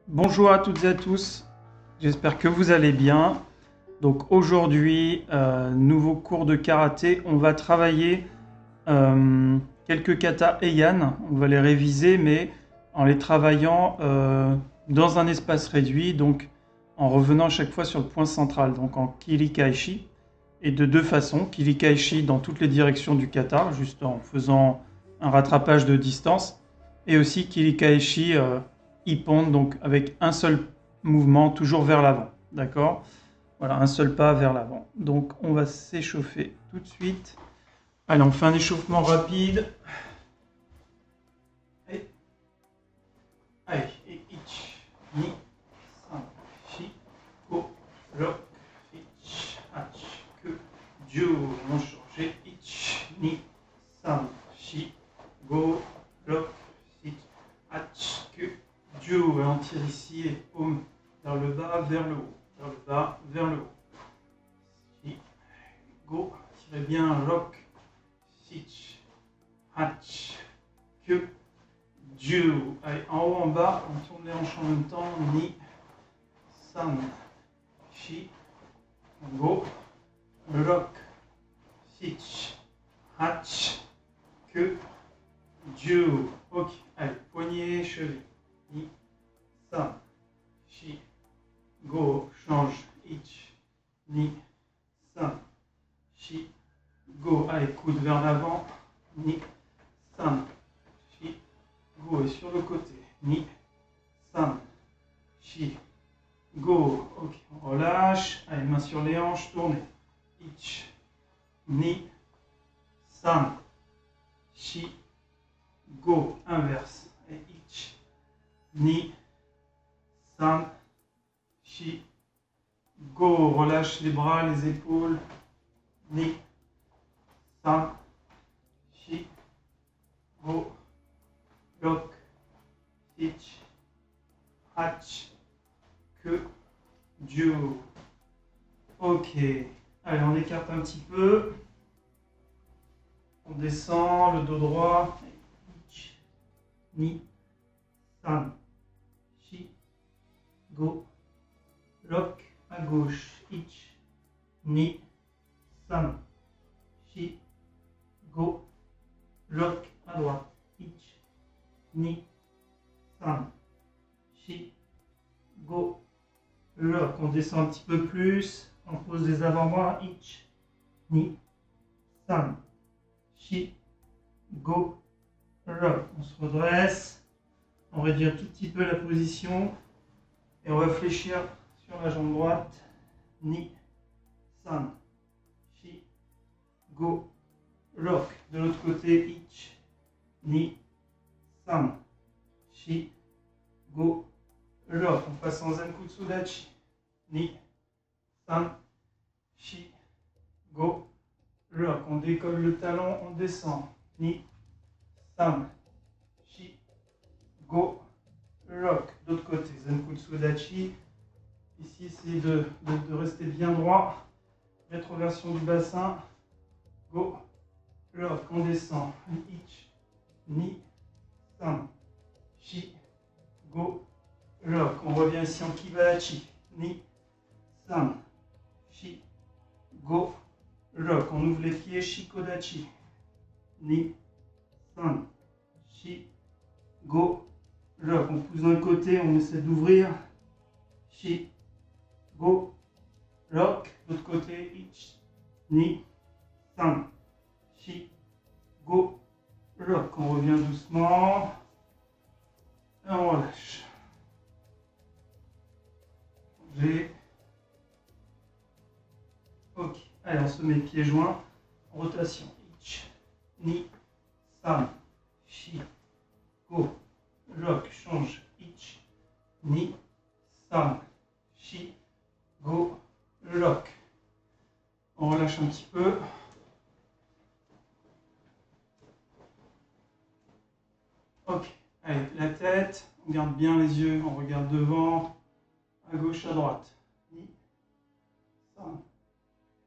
Bonjour à toutes et à tous, j'espère que vous allez bien. Donc aujourd'hui, nouveau cours de karaté, on va travailler quelques katas Heian, on va les réviser mais en les travaillant dans un espace réduit, donc en revenant à chaque fois sur le point central, donc en Kirikaishi, et de deux façons, Kirikaishi dans toutes les directions du kata, juste en faisant un rattrapage de distance, et aussi Kirikaishi Ippon, donc avec un seul mouvement, toujours vers l'avant. D'accord? Voilà, un seul pas vers l'avant. Donc on va s'échauffer tout de suite. Allez, on fait un échauffement rapide. Et, allez, et ich, ni, san, shi, go, rock, ich, hach, que, ju, on change. Ich, ni, san, shi, go, rock, ich, hach, que, ju. Et on tire ici et paume vers le bas, vers le haut. Vers le bas, vers le haut. Shi, go, tirez bien, rock, ich, hach, que, ju. Allez, en haut, en bas, on tourne les hanches en même temps. Ni, san, shi, go, rock, ich, hach, que, ju. Ok, allez, poignet, cheville. Ni, san, shi, go, change, ich, ni, san, shi, go. Allez, coude vers l'avant. Ni, san, shi, go. Et sur le côté. Ni, san, shi, go. Ok, on relâche. Allez, main sur les hanches, tournez. Ich, ni, san, shi, go. Inverse. Et ich, ni, san, shi, go. Relâche les bras, les épaules. Ni, san, shi, go. Lock, ich, hach, que, ju. Ok. Allez, on écarte un petit peu. On descend, le dos droit. Ich, ni, san, shi, go. Lock à gauche. Ich, ni, san, shi, go. Lock à droite. Ich, ni, san, shi, go. Lock. On descend un petit peu plus. On pose les avant-bras. Ich, ni, san, shi, go. Lock. On se redresse. On réduit un tout petit peu la position. Et on va fléchir sur la jambe droite. Ni, san, shi, go. Lock. De l'autre côté. Ich, ni, san, shi, go. Lock. On passe en Zenkutsu Dachi. Ni, san, shi, go. Lock. On décolle le talon, on descend. Ni, san, shi, go. Lock. D'autre côté. Zenkutsu Dachi. Ici, essayez de rester bien droit. Rétroversion du bassin. Go. Lock. On descend. Ich, ni, san, shi, go. Lock. On revient ici en Kibadachi. Ni, san, shi, go. Lock. On ouvre les pieds. Shikodachi. Ni, san, shi, go. Lock. On pousse d'un côté. On essaie d'ouvrir. Shi, go. Lock. L'autre côté. Ich, ni, san, shi, go. Lock. On revient doucement. Et on relâche. Ok. Allez, on se met pieds joints. Rotation. Ich, ni, san, shi, go. Lock. Change. Ich, ni, san, shi, go. Lock. On relâche un petit peu. Ok. Allez, la tête. On garde bien les yeux. On regarde devant. À gauche, à droite. Ni, san,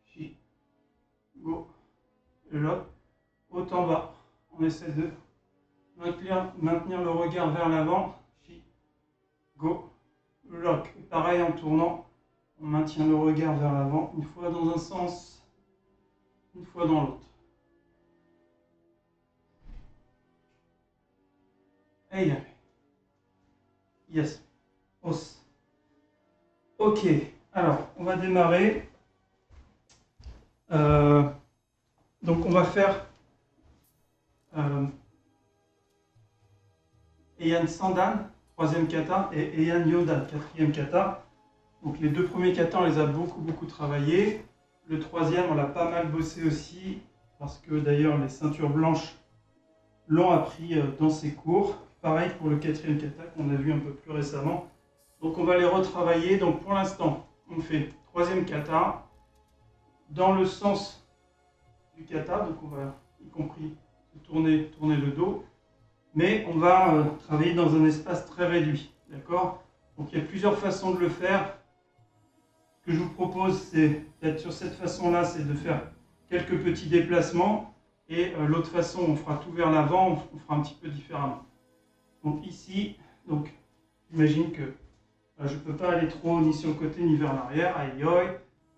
shi, go. Lock. Haut en bas. On essaie de maintenir le regard vers l'avant. Shi, go. lock. Et pareil, en tournant, on maintient le regard vers l'avant, une fois dans un sens, une fois dans l'autre. Et yes. Os. Ok, alors on va démarrer. Donc on va faire Heian Sandan, troisième kata, et Heian Yodan, quatrième kata. Donc les deux premiers katas, on les a beaucoup travaillés. Le troisième, on l'a pas mal bossé aussi, parce que d'ailleurs les ceintures blanches l'ont appris dans ses cours. Pareil pour le quatrième kata qu'on a vu un peu plus récemment. Donc on va les retravailler. Donc pour l'instant, on fait troisième kata dans le sens du kata. Donc on va y compris tourner le dos. Mais on va travailler dans un espace très réduit. D'accord? Donc il y a plusieurs façons de le faire. Ce que je vous propose, c'est d'être sur cette façon-là, c'est de faire quelques petits déplacements. Et l'autre façon, on fera tout vers l'avant, on fera un petit peu différemment. Donc ici, j'imagine que je ne peux pas aller trop ni sur le côté ni vers l'arrière. Aïe,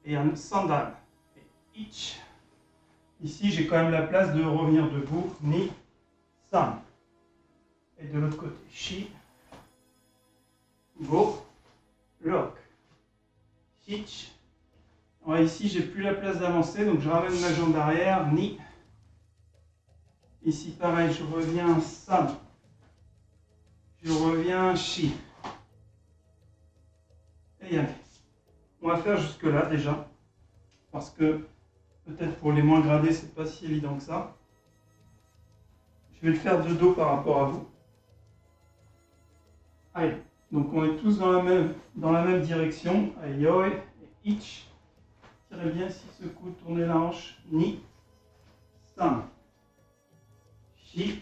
et un sandan. Et ich. Ici, j'ai quand même la place de revenir debout. Ni, san. Et de l'autre côté, shi, go, lock, hitch. Alors ici, j'ai plus la place d'avancer, donc je ramène ma jambe arrière. Ni. Ici, pareil, je reviens san. Je reviens chi. Et allez. On va faire jusque là déjà. Parce que peut-être pour les moins gradés, c'est pas si évident que ça. Je vais le faire de dos par rapport à vous. Allez. Donc on est tous dans la même direction. Aïe, et itch. Tirez bien ici ce coude, tournez la hanche. Ni. San. Shi.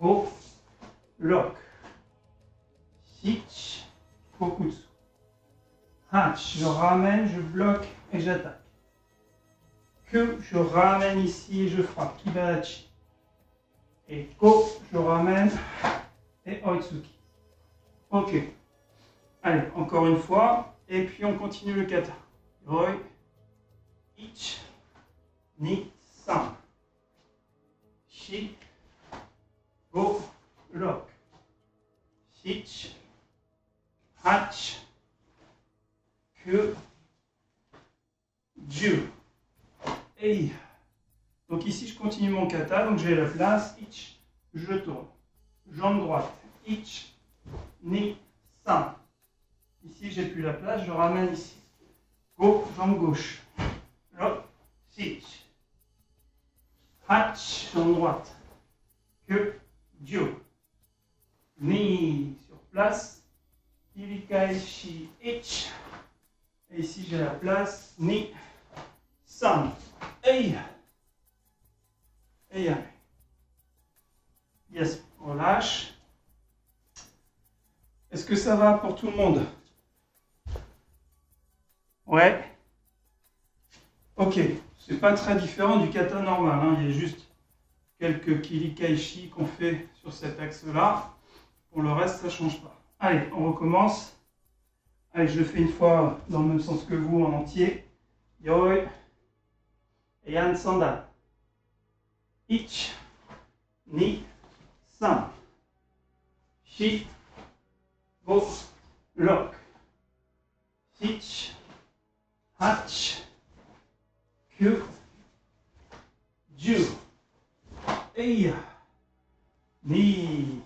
Go. Lock, hitch, kokutsu, hatch, je ramène, je bloque et j'attaque. Que je ramène ici et je frappe, kibarachi. Et ko, je ramène et oitsuki. Ok. Allez, encore une fois. Et puis on continue le kata. Roi, ich, ni, san, shi, go, lock, hitch, hatch, que, ju. Et donc ici je continue mon kata, donc j'ai la place, hitch, je tourne, jambe droite, hitch, ni, san. Ici j'ai plus la place, je ramène ici, go, jambe gauche, lock, hitch, hatch, jambe droite, que, ju. Ni sur place, Ilikai Shi Ich. Et ici j'ai la place, Ni San. Hey. Et yes, on relâche. Est-ce que ça va pour tout le monde? Ouais. Ok, c'est pas très différent du kata normal, hein. Il y a juste quelques Kilikaishi qu'on fait sur cet axe-là. Pour le reste, ça ne change pas. Allez, on recommence. Allez, je le fais une fois dans le même sens que vous en entier. Yoi. Heian Sandan. Ich. Ni. San. Shi. Go. Lock. Hitch. Hatch. Kyu. Ju. Eia. Ni.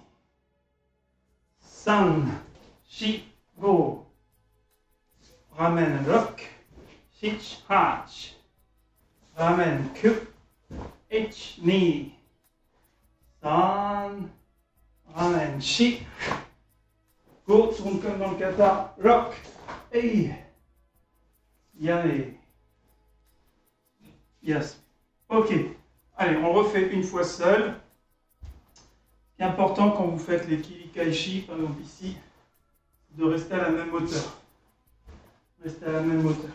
San, shi, go. Ramène, lock. Hitch, hatch. Ramène, que. Hitch, ni. San. Ramène, shi. Go, tourne comme dans le kata. Lock. Hey. Yame. Yes. Ok. Allez, on refait une fois seul. Ce qui est important quand vous faites les Kilikaishi, par exemple ici, de rester à la même hauteur. Rester à la même hauteur.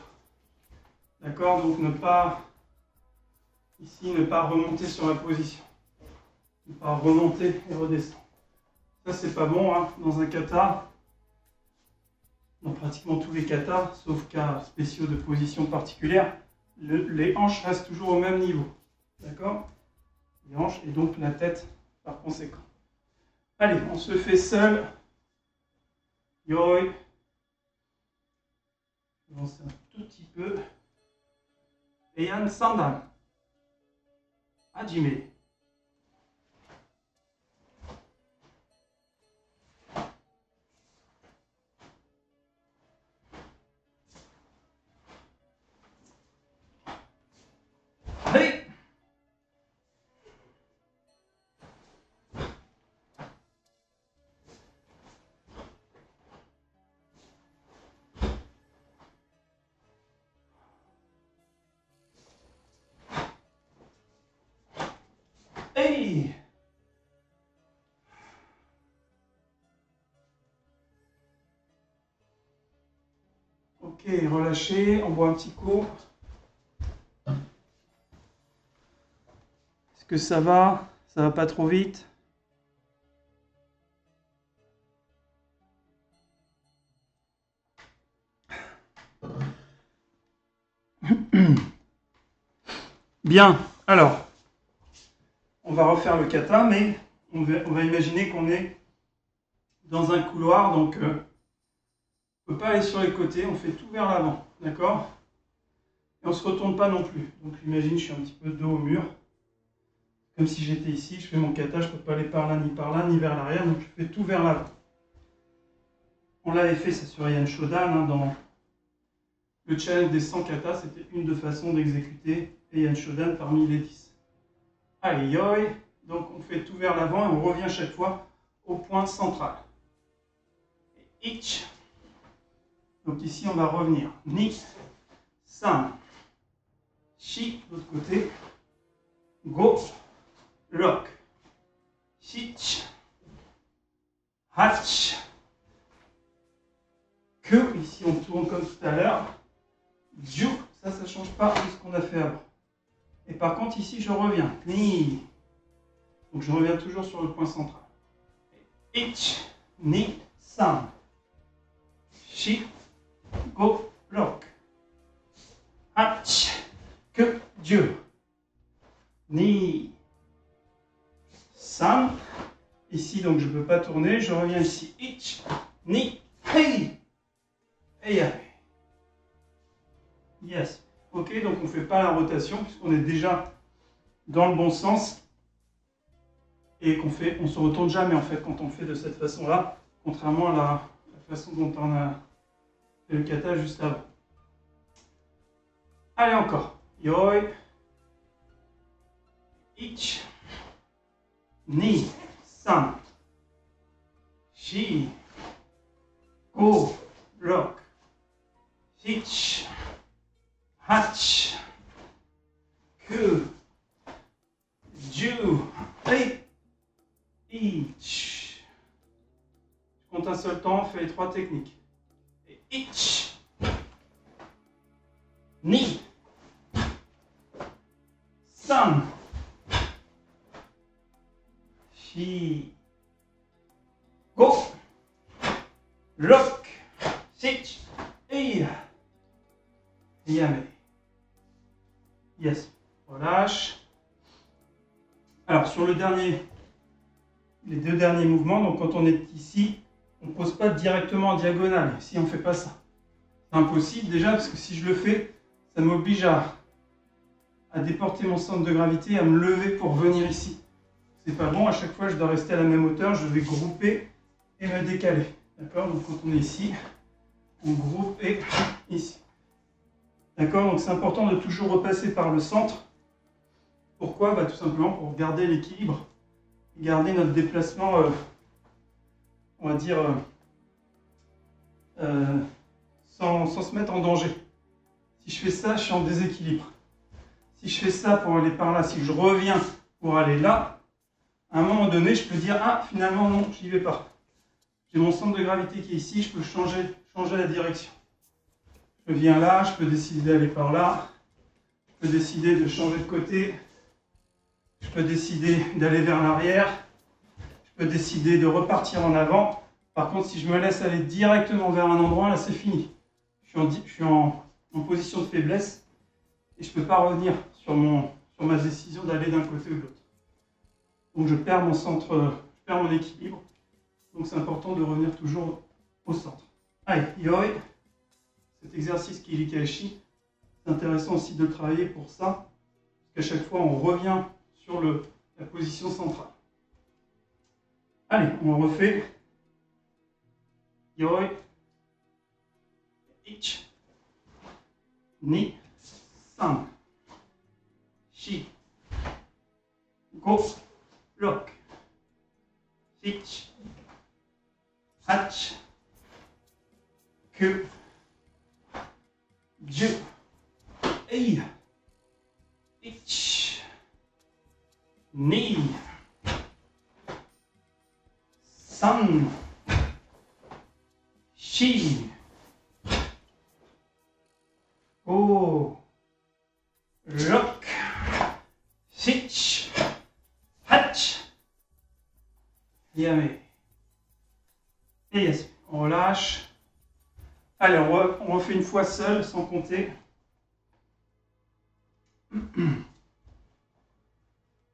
D'accord? Donc ne pas remonter sur la position. Ne pas remonter et redescendre. Ça c'est pas bon, hein, dans un kata. dans pratiquement tous les katas, sauf cas spéciaux de position particulière, les hanches restent toujours au même niveau. D'accord? Les hanches et donc la tête par conséquent. Allez, on se fait seul. Yoi. Avance un tout petit peu. Heian Sandan. Hajime. Allez. Hey. Ok, relâchez, on boit un petit coup. Est-ce que ça va? Ça va pas trop vite? Bien, alors, on va refaire le kata, mais on va imaginer qu'on est dans un couloir, donc on ne peut pas aller sur les côtés, on fait tout vers l'avant, d'accord? Et on ne se retourne pas non plus. Donc imagine, je suis un petit peu dos au mur, comme si j'étais ici, je fais mon kata, je ne peux pas aller par là, ni vers l'arrière, donc je fais tout vers l'avant. On l'avait fait ça sur Heian Shodan, hein, dans le challenge des 100 katas, c'était une des façons d'exécuter Heian Shodan parmi les 10. Allez, yoi, donc on fait tout vers l'avant et on revient chaque fois au point central. Et ich. Donc ici on va revenir. Ni, san, shi, de l'autre côté. Go, lock, shich, hach, que, ici on tourne comme tout à l'heure. Ju, ça ne change pas de ce qu'on a fait avant. Et par contre ici je reviens. Ni. Donc je reviens toujours sur le point central. Ich, ni, san, shi, go, lock, hach, que, Dieu. Ni, san. Ici donc je ne peux pas tourner. Je reviens ici. Ich, ni, hei. Et yes. Ok, donc on ne fait pas la rotation puisqu'on est déjà dans le bon sens et on ne se retourne jamais en fait quand on le fait de cette façon-là, contrairement à la façon dont on a fait le kata juste avant. Allez encore. Yoi. Ich. Ni. San. Shi. Go. Lock. Ich. Hach. Que. Ju. Hey. Ich. Je compte un seul temps, on fait les 3 techniques. Et ich. Ni. San. Shi. Go. Lock. Sich. Et. Yame. Yes. Relâche. Alors sur les 2 derniers mouvements, donc quand on est ici, on ne pose pas directement en diagonale. Ici, on ne fait pas ça. C'est impossible déjà, parce que si je le fais, ça m'oblige à déporter mon centre de gravité, à me lever pour venir ici. C'est pas bon, à chaque fois je dois rester à la même hauteur, je vais grouper et me décaler. D'accord? Donc quand on est ici, on groupe et ici. D'accord? Donc c'est important de toujours repasser par le centre. Pourquoi? Tout simplement pour garder l'équilibre, garder notre déplacement, on va dire, sans se mettre en danger. Si je fais ça, je suis en déséquilibre. Si je fais ça pour aller par là, si je reviens pour aller là, à un moment donné, je peux dire, ah, finalement, non, je n'y vais pas. J'ai mon centre de gravité qui est ici, je peux changer la direction. Je viens là, je peux décider d'aller par là, je peux décider de changer de côté, je peux décider d'aller vers l'arrière, je peux décider de repartir en avant, Par contre, si je me laisse aller directement vers un endroit, là, c'est fini. Je suis en position de faiblesse et je ne peux pas revenir sur ma décision d'aller d'un côté ou de l'autre. Donc, je perds mon centre, je perds mon équilibre. Donc, c'est important de revenir toujours au centre. Allez, yoi. Cet exercice Kirikaeshi, c'est intéressant aussi de le travailler pour ça, parce qu'à chaque fois, on revient sur la position centrale. Allez, on refait. Yoi. Ich. Ni. San. Shi. Go. Lock. Ich. Hach. Ku. Ju. Ei. Ich. Ni. San. Shi. Go. Rock. Sich. Hatch. Yame. Et yes. On relâche. Allez, on refait une fois seul, sans compter.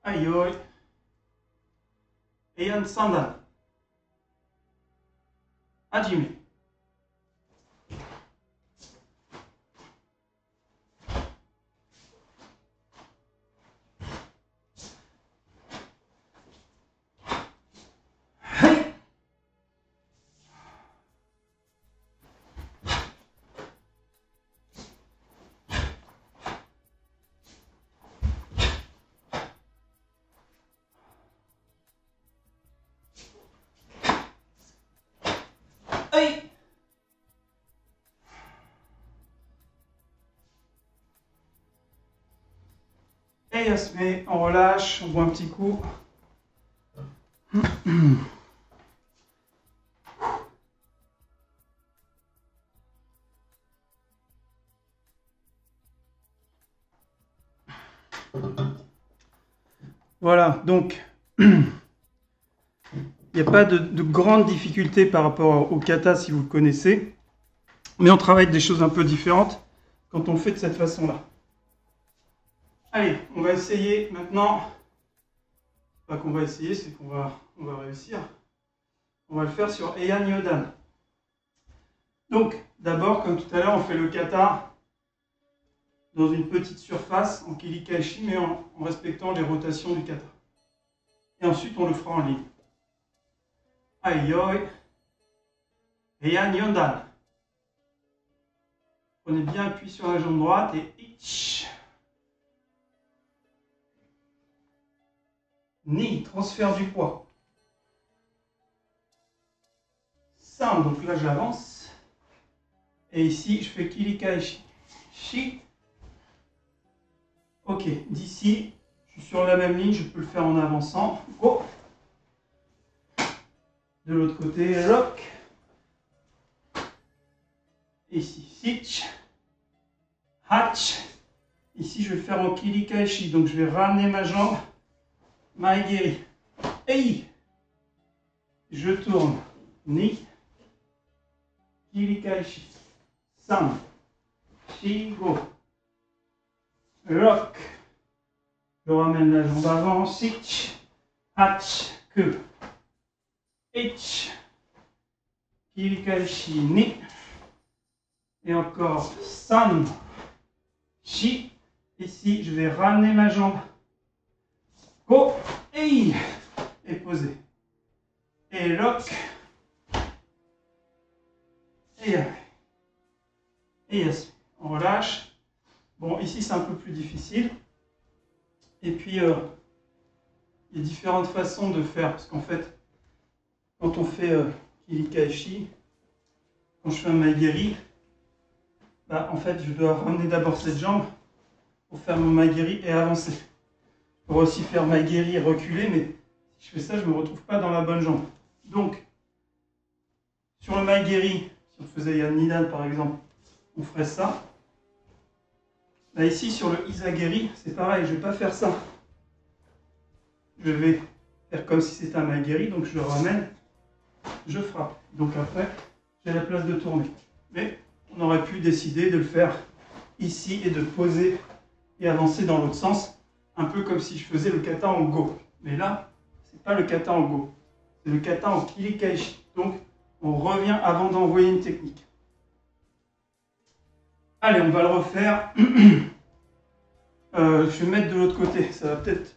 Aïe, aïe. Et un sandal. Hajime. Hey. Et on se met, on relâche, on boit un petit coup. Voilà, donc il n'y a pas de grande difficulté par rapport au kata si vous le connaissez, mais on travaille des choses un peu différentes quand on le fait de cette façon-là. Allez, on va essayer maintenant, pas qu'on va essayer, c'est qu'on va réussir. On va le faire sur Heian Yodan. Donc, d'abord, comme tout à l'heure, on fait le kata dans une petite surface en Kirikaeshi, mais en respectant les rotations du kata. Et ensuite, on le fera en ligne. Aïe, Heian Yodan. Prenez bien appui sur la jambe droite et ich. Ni, transfert du poids. San, donc là j'avance. Et ici, je fais Kirikaeshi. Shi. Ok, d'ici, je suis sur la même ligne, je peux le faire en avançant. Go. De l'autre côté, lock. Ici, sich. Hatch. Ici, je vais faire en Kirikaeshi. Donc, je vais ramener ma jambe. Maegiri. Ei. Je tourne. Ni. Kirikaeshi. San. Shi. Go. Lock. Je ramène la jambe avant. Sich. Hatch. Que. Ich. Kirikaeshi. Ni. Et encore. San. Shi. Ici, je vais ramener ma jambe. Go. Ei. Et poser. Et lock. Et yes. On relâche. Bon, ici c'est un peu plus difficile. Et puis, il y a différentes façons de faire. Parce qu'en fait, quand on fait Kirikaeshi, quand je fais un Maegiri, bah, en fait, je dois ramener d'abord cette jambe pour faire mon Maegiri et avancer. Je pourrais aussi faire Maegiri et reculer, mais si je fais ça, je ne me retrouve pas dans la bonne jambe. Donc, sur le Maegiri, si on faisait Heian Nidan par exemple, on ferait ça. Là ici, sur le Izagiri, c'est pareil, je ne vais pas faire ça. Je vais faire comme si c'était un Maegiri, donc je le ramène, je frappe. Donc après, j'ai la place de tourner. Mais on aurait pu décider de le faire ici et de poser et avancer dans l'autre sens, un peu comme si je faisais le kata en go. Mais là, c'est pas le kata en go, c'est le kata en kirikaishi. Donc, on revient avant d'envoyer une technique. Allez, on va le refaire. Je vais mettre de l'autre côté, ça va peut-être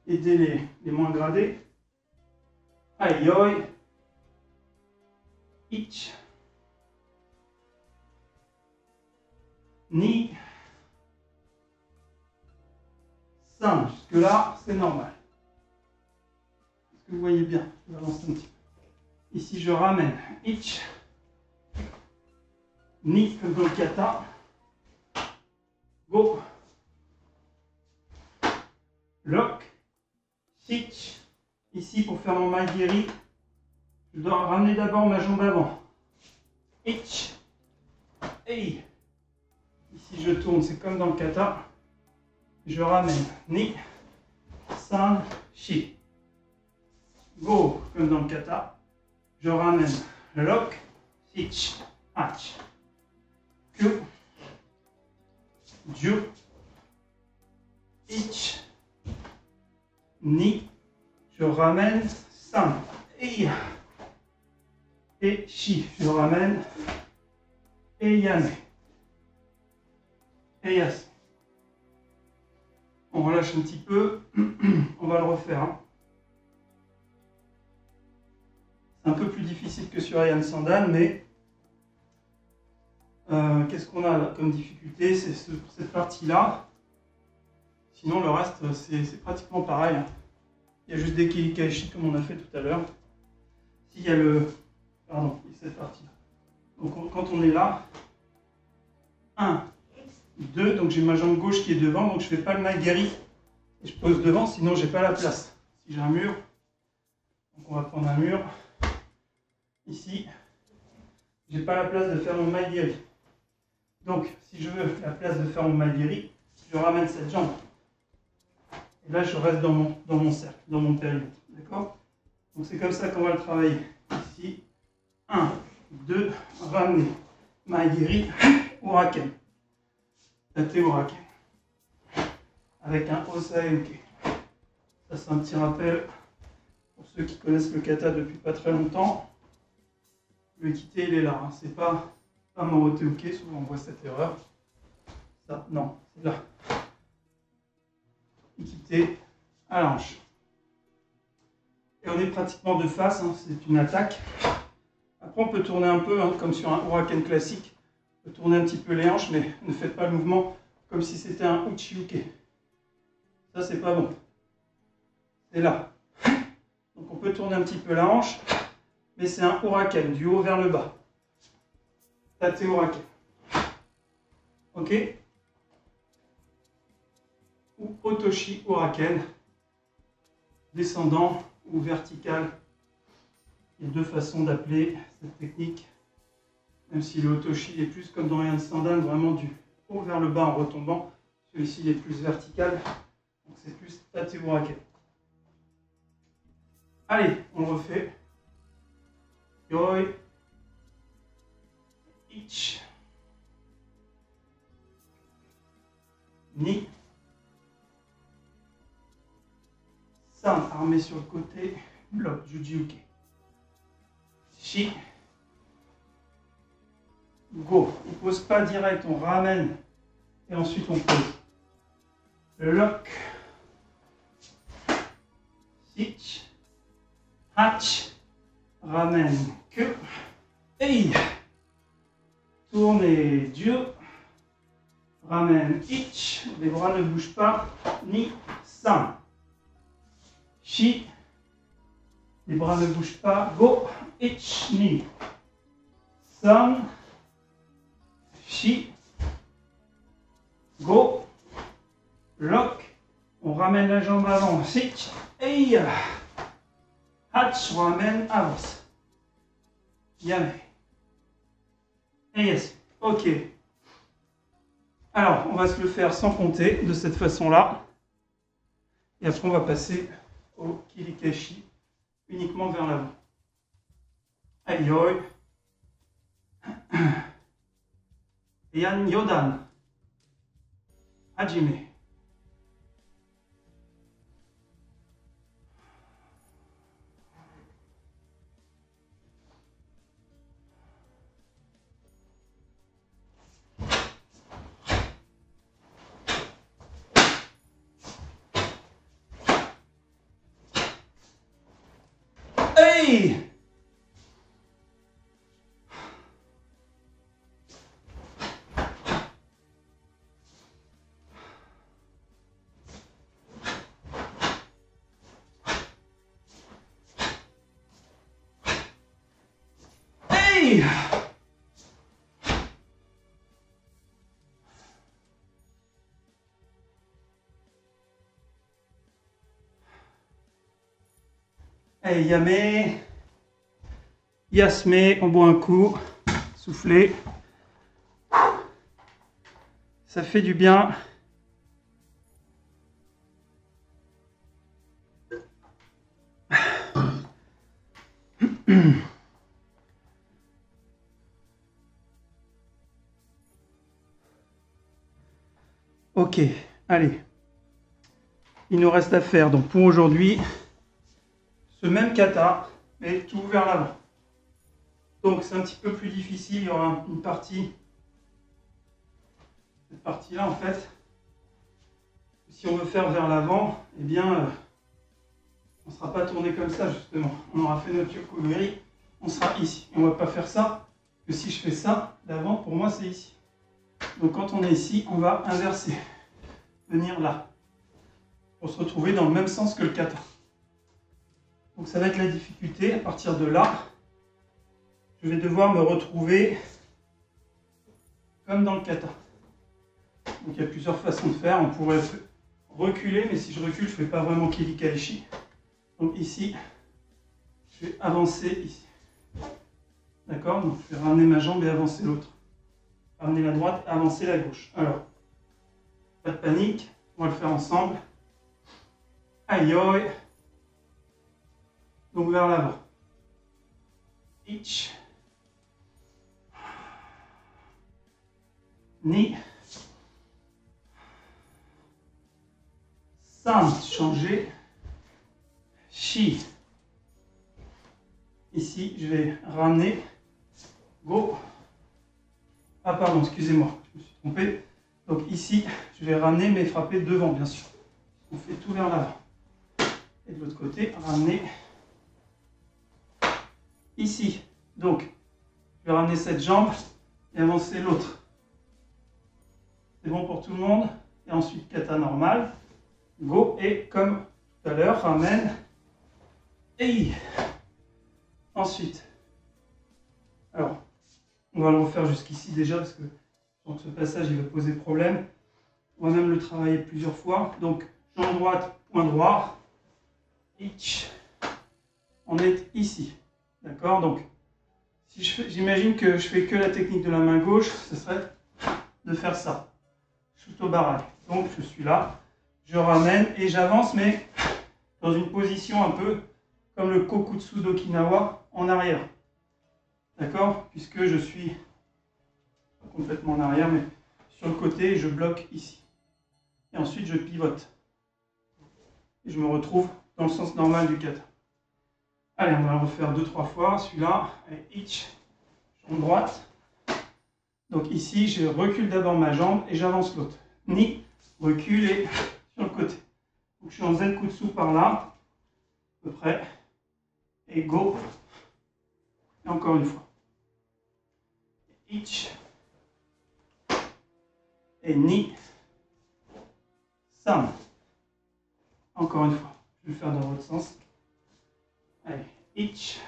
aider les moins gradés. Aïe, yoi. Ich. Ni. San. Jusque-là, c'est normal. Est-ce que vous voyez bien? Je vais avancer un petit peu. Ici, je ramène. Ich. Ni, comme dans le kata. Go. Lock. Sich. Ici, pour faire mon maigiri, je dois ramener d'abord ma jambe avant. Ich. Ei. Ici, je tourne, c'est comme dans le kata. Je ramène. Ni. San. Shi. Go, comme dans le kata. Je ramène. Lock. Ich. Hach. Kyu. Ju. Ich. Ni. Je ramène. San. Ei. Et Shi. Je ramène. Et Yane. Et Yas. On relâche un petit peu. On va le refaire. Hein. C'est un peu plus difficile que sur Heian Sandan, mais qu'est-ce qu'on a là comme difficulté? C'est cette partie-là. Sinon, le reste, c'est pratiquement pareil. Hein. Il y a juste des kirikaishi comme on a fait tout à l'heure. S'il y a le... Pardon, il y a cette partie-là. Donc quand on est là, 1, 2, donc j'ai ma jambe gauche qui est devant, donc je ne fais pas le maigiri. Et je pose devant, sinon j'ai pas la place. Si j'ai un mur, donc on va prendre un mur. Ici, j'ai pas la place de faire mon maigiri. Donc, si je veux la place de faire mon maigiri, je ramène cette jambe. Et là, je reste dans mon cercle, dans mon périmètre. D'accord? Donc, c'est comme ça qu'on va le travailler. Ici, 1, 2, ramener. Maigiri, Uraken. Tate Uraken. Avec un Osae-uke. Ça, c'est un petit rappel pour ceux qui connaissent le kata depuis pas très longtemps. Le Ikite, il est là. Hein. C'est pas Maote-uke, souvent on voit cette erreur. Ça, non, c'est là. Ikite à l'anche. Et on est pratiquement de face, hein. C'est une attaque. Après, on peut tourner un peu, hein, comme sur un Uraken classique. On peut tourner un petit peu les hanches, mais ne faites pas le mouvement comme si c'était un Uchi-uke. Ça, c'est pas bon. C'est là. Donc, on peut tourner un petit peu la hanche. Mais c'est un Uraken, du haut vers le bas. Tate Uraken. Ok? Ou Otoshi Uraken. Descendant ou vertical. Il y a deux façons d'appeler cette technique. Même si le Otoshi est plus comme dans Heian Sandan, vraiment du haut vers le bas en retombant. Celui-ci il est plus vertical. Donc c'est plus Tate Uraken. Allez, on le refait. Yoi. Ich. Ni. San, armé sur le côté. Bloc, Juji-uke. Shi. Go. On ne pose pas direct, on ramène. Et ensuite on pose. Lock. Sich. Hatch. Ramène. Que. Ei. Tournez. Dieu. Ramène. Ich. Les bras ne bougent pas. Ni. San. Shi. Les bras ne bougent pas. Go. Ich. Ni. San. Shi. Go. Lock. On ramène la jambe avant. Sich. Ei. Hatch. On ramène. Avance. Yame. Et yes. Ok. Alors, on va se le faire sans compter, de cette façon-là. Et après, on va passer au kirikashi, uniquement vers l'avant. Ayoi. Yan Yodan. Hajime. Hey! Hey! Hey, Yame. Yasme, on boit un coup. Soufflez. Ça fait du bien. Ok, allez. Il nous reste à faire donc pour aujourd'hui ce même kata, mais tout vers l'avant. Donc c'est un petit peu plus difficile, il y aura une partie, cette partie-là en fait, si on veut faire vers l'avant, eh bien on ne sera pas tourné comme ça justement. On aura fait notre yokogiri, on sera ici. Et on ne va pas faire ça, que si je fais ça, d'avant pour moi c'est ici. Donc quand on est ici, on va inverser, venir là, pour se retrouver dans le même sens que le kata. Donc ça va être la difficulté, à partir de là, je vais devoir me retrouver comme dans le kata. Donc il y a plusieurs façons de faire, on pourrait reculer, mais si je recule, je ne fais pas vraiment Kirikaeshi. Donc ici, je vais avancer ici. D'accord? Donc je vais ramener ma jambe et avancer l'autre. Ramener la droite, avancer la gauche. Alors, pas de panique, on va le faire ensemble. Ayoi. Donc vers l'avant. Ich. Ni. San, changer. Shi. Ici, je vais ramener. Go. Ah pardon, excusez-moi, je me suis trompé. Donc ici, je vais ramener mais frapper devant, bien sûr. On fait tout vers l'avant. Et de l'autre côté, ramener ici. Donc, je vais ramener cette jambe et avancer l'autre. C'est bon pour tout le monde? Et ensuite, kata normal. Go. Et comme tout à l'heure, ramène. Et ensuite. Alors, on va le refaire jusqu'ici déjà parce que donc ce passage il va poser problème. On va même le travailler plusieurs fois. Donc, jambe droite, point droit. Ich. On est ici. D'accord? Donc, si j'imagine que je fais que la technique de la main gauche, ce serait de faire ça. Shuto barai. Donc, je suis là. Je ramène et j'avance, mais dans une position un peu comme le Kokutsu d'Okinawa en arrière. D'accord? Puisque je suis pas complètement en arrière, mais sur le côté, et je bloque ici. Et ensuite, je pivote. Et je me retrouve dans le sens normal du kata. Allez, on va le refaire 2-3 fois. Celui-là, ich, jambe droite. Donc ici, je recule d'abord ma jambe et j'avance l'autre. Ni, recule et sur le côté. Donc je suis en Zenkutsu par là, à peu près. Et go. Et encore une fois. Ich. Et ni. San. Encore une fois. Je vais le faire dans l'autre sens. Allez. Ich.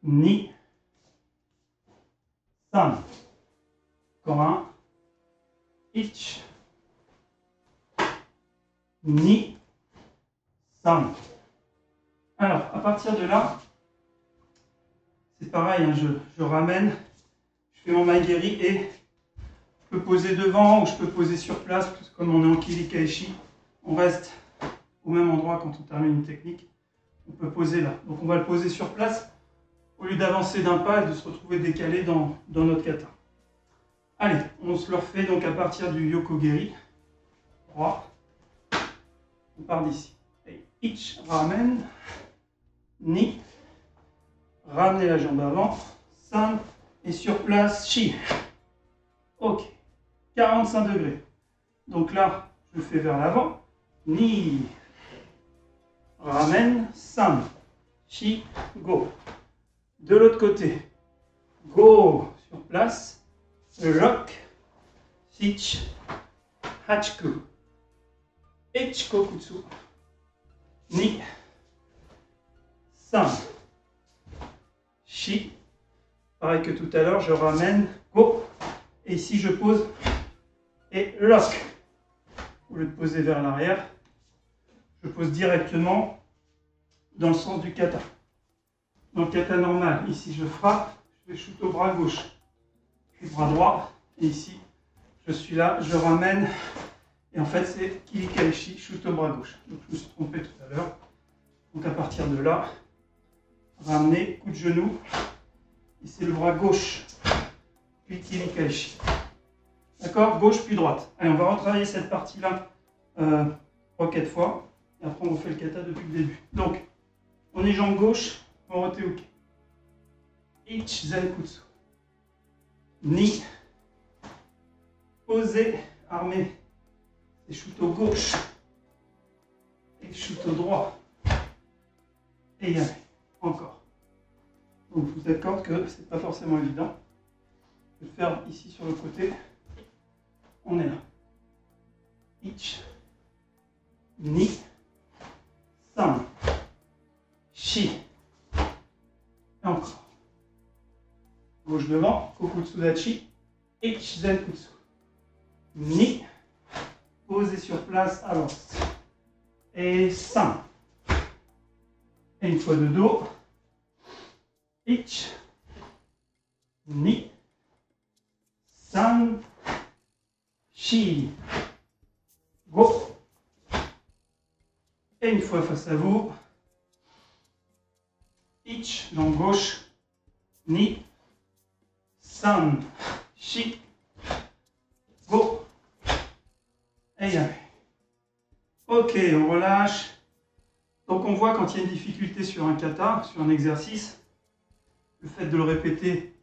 Ni. San. Encore un. Ich. Ni. San. Alors, à partir de là, c'est pareil, hein, je ramène, je fais mon maigiri et je peux poser devant ou je peux poser sur place, parce que comme on est en Kirikaeshi, on reste au même endroit quand on termine une technique. On peut poser là. Donc on va le poser sur place au lieu d'avancer d'un pas et de se retrouver décalé dans notre kata. Allez, on se le refait donc à partir du Yokogeri. Droit. On part d'ici. Et ich, ramen. Ni. Ramenez la jambe avant. San. Et sur place, chi. Ok. 45 degrés. Donc là, je le fais vers l'avant. Ni. Ramen. San. Chi. Go. De l'autre côté. Go. Sur place. Rock. Sich. Hachiku. Ichikokutsu. Ni. San. Shi. Pareil que tout à l'heure, je ramène. Go. Et ici, je pose. Et lock. Au lieu de poser vers l'arrière, je pose directement dans le sens du kata. Dans le kata normal, ici, je frappe. Je vais shoot au bras gauche. Puis bras droit. Et ici, je suis là, je ramène. Et en fait, c'est Kirikaishi, shoot au bras gauche. Donc, je me suis trompé tout à l'heure. Donc, à partir de là, ramener, coup de genou. Et c'est le bras gauche. Puis Kirikaishi. D'accord? Gauche puis droite. Allez, on va retravailler cette partie-là 3-4 fois. Et après, on refait le kata depuis le début. Donc, on est jambe gauche, Morote Uke. Ich Zenkutsu. Ni. Posé, armé. Et shoot au gauche. Et shoot au droit. Et y aller. Encore. Donc, je vous accorde que c'est pas forcément évident. Je vais le faire ici sur le côté. On est là. Ich. Ni. San. Shi. Et encore. Gauche devant. Kokutsu Dachi. Ich Zenkutsu. Ni. Posé sur place, avance. Et San. Et une fois de dos. Ich. Ni. San. Shi. Go. Et une fois face à vous. Ich, jambe gauche. Ni. San. Shi. Go. Et y aller. Ok, on relâche. Donc on voit quand il y a une difficulté sur un kata, sur un exercice, le fait de le répéter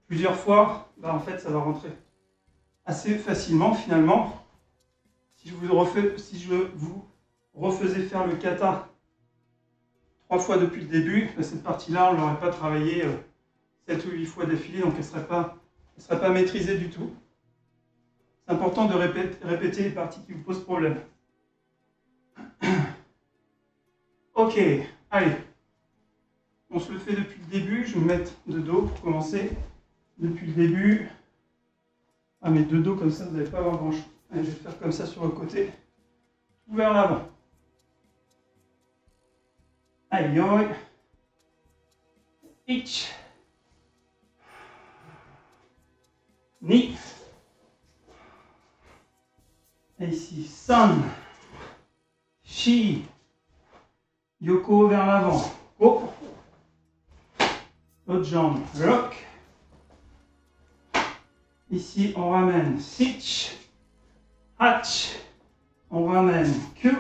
plusieurs fois, bah en fait ça va rentrer assez facilement finalement. Si je vous refaisais faire le kata 3 fois depuis le début, bah cette partie-là on ne l'aurait pas travaillé 7 ou 8 fois d'affilée, donc elle ne serait pas maîtrisée du tout. C'est important de répéter les parties qui vous posent problème. Ok, allez. On se le fait depuis le début. Je vais me mettre de dos pour commencer. Depuis le début. Ah, mais de dos comme ça, vous n'allez pas avoir grand-chose. Je vais faire comme ça sur le côté. Tout vers l'avant. Aïe, aïe. Ich. Ni. Et ici, San. Shi. Yoko vers l'avant. Go. L'autre jambe. Lock. Ici, on ramène. Sich. Hach. On ramène. Q.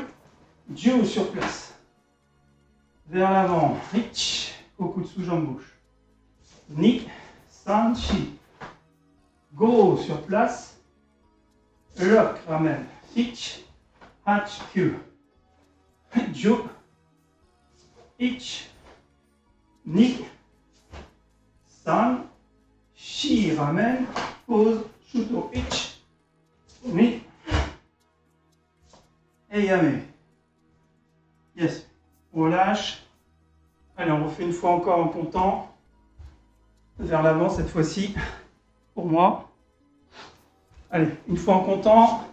Jiu sur place. Vers l'avant. Ich. Kokutsu jambe gauche. Ni. San. Shi. Go sur place. Lock, ramène. Ich. Hach. Q. Jiu. Ich. Ni. San. Shi. Ramène. Pose. Shuto. Ich. Ni. Et yame. Yes. On relâche. Allez, on refait une fois encore en comptant. Vers l'avant cette fois-ci. Pour moi. Allez, une fois en comptant.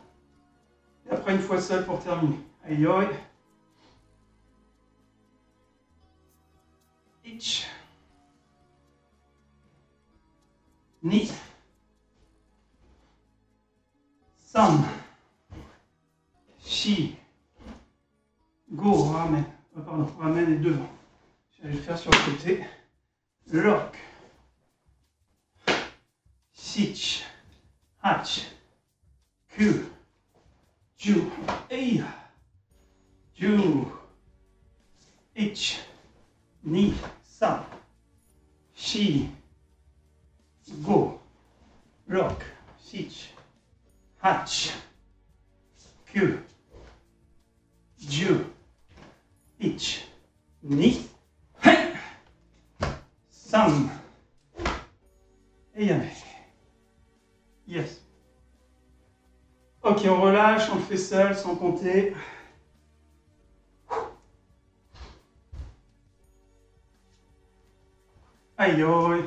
Et après une fois seul pour terminer. Aïe aïe. Ich. Ni. San. Shi. Go. Ramène. Pardon, ramène et devant. Je vais le faire sur le côté. Lock. Sich. Hatch. Ku. Ju. Ei. Ju. Ich. Ni. Sa. Shi. Go. Lock. Sich. Hatch. Ku. Ju. Ich. Ni. Hey. Sam. Et yamé. Yes. Ok, on relâche, on le fait seul, sans compter. Aïe aïe.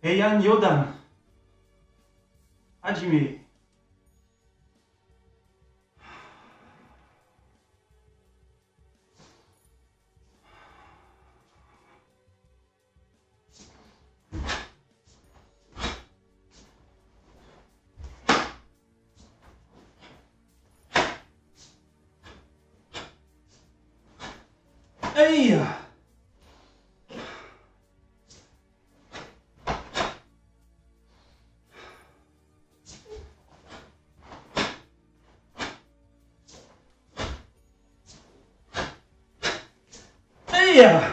Heian Yodan. Hajime. Hey! Hey!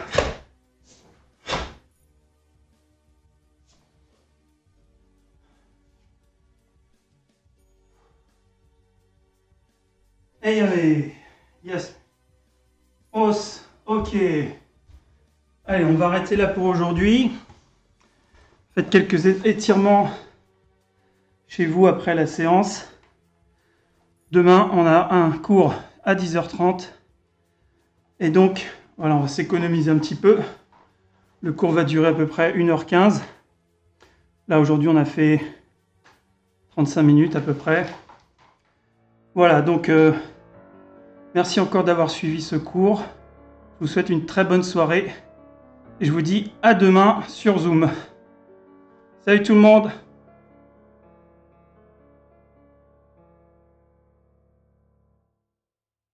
Hey, allez. Yes. Os. Ok. Allez, on va arrêter là pour aujourd'hui. Faites quelques étirements chez vous après la séance. Demain, on a un cours à 10h30. Et donc, voilà, on va s'économiser un petit peu. Le cours va durer à peu près 1h15. Là, aujourd'hui, on a fait 35 minutes à peu près. Voilà, donc, merci encore d'avoir suivi ce cours. Je vous souhaite une très bonne soirée. Et je vous dis à demain sur Zoom. Salut tout le monde!